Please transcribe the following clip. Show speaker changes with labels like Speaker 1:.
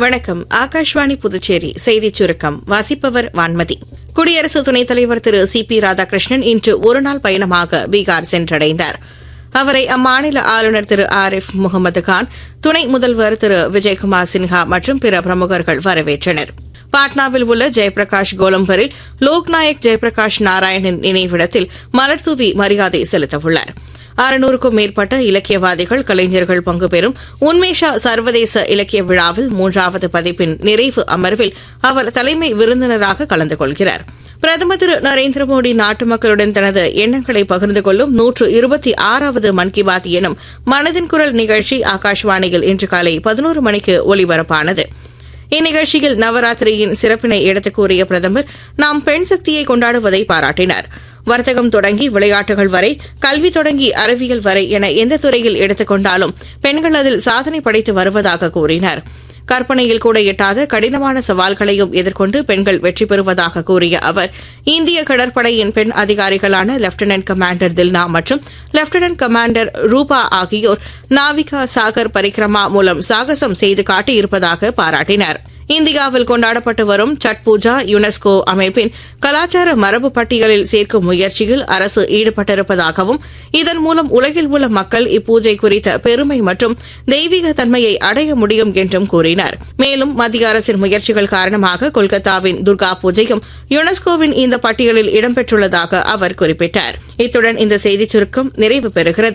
Speaker 1: வணக்கம். ஆகாஷ்வாணி புதுச்சேரி செய்திச் சுருக்கம் வாசிப்பவர் வான்மதி. குடியரசு துணைத் தலைவர் திரு சி.பி. ராதாகிருஷ்ணன் இன்று ஒருநாள் பயணமாக பீகார் சென்றடைந்தார். அவரை அம்மாநில ஆளுநர் திரு ஆரிஃப் முகமது கான், துணை முதல்வர் திரு விஜய்குமார் சின்ஹா மற்றும் பிற பிரமுகர்கள் வரவேற்றனர். பாட்னாவில் உள்ள ஜெயபிரகாஷ் கோலம்பரில் லோக்நாயக் ஜெயபிரகாஷ் நாராயணின் நினைவிடத்தில் மலர்தூவி மரியாதை செலுத்தவுள்ளார். 600க்கும் மேற்பட்ட இலக்கியவாதிகள், கலைஞர்கள் பங்கு பெறும் உன்மேஷா சர்வதேச இலக்கிய விழாவில் 3வது பதிப்பின் நிறைவு அமர்வில் அவர் தலைமை விருந்தினராக கலந்து கொள்கிறார். பிரதமர் திரு நரேந்திர மோடி நாட்டு மக்களுடன் தனது எண்ணங்களை பகிர்ந்து கொள்ளும் 126வது மன் கி பாத் எனும் மனதின் குரல் நிகழ்ச்சி ஆகாஷ்வாணியில் இன்று காலை 11 மணிக்கு ஒலிபரப்பானது. இந்நிகழ்ச்சியில் நவராத்திரியின் சிறப்பினை எடுத்துக் கூறிய பிரதமர், நாம் பெண் சக்தியை கொண்டாடுவதை பாராட்டினார். வர்த்தகம் தொடங்கி விளையாட்டுகள் வரை, கல்வி தொடங்கி அறிவியல் வரை என எந்த துறையில் எடுத்துக் கொண்டாலும் பெண்கள் அதில் சாதனை படைத்து வருவதாக கூறினார். கற்பனையில் கூட எட்டாத கடினமான சவால்களையும் எதிர்கொண்டு பெண்கள் வெற்றி பெறுவதாக கூறிய அவர், இந்திய கடற்படையின் பெண் அதிகாரிகளான லெப்டினன்ட் கமாண்டர் தில்னா மற்றும் லெப்டினன்ட் கமாண்டர் ரூபா ஆகியோர் நாவிகா சாகர் பரிக்ரமா மூலம் சாகசம் செய்து காட்டியிருப்பதாக பாராட்டினார். இந்தியாவில் கொண்டாடப்பட்டு வரும் சட் பூஜா யுனெஸ்கோ அமைப்பின் கலாச்சார மரபு பட்டியலில் சேர்க்கும் முயற்சியில் அரசு ஈடுபட்டிருப்பதாகவும், இதன் மூலம் உலகில் உள்ள மக்கள் இப்பூஜை குறித்த பெருமை மற்றும் தெய்வீக தன்மையை அடைய முடியும் என்றும் கூறினார். மேலும் மத்திய அரசின் முயற்சிகள் காரணமாக கொல்கத்தாவின் துர்கா பூஜையும் யுனெஸ்கோவின் இந்த பட்டியலில் இடம்பெற்றுள்ளதாக அவர் குறிப்பிட்டார். இத்துடன் இந்த செய்திச் சுருக்கம் நிறைவு பெறுகிறது.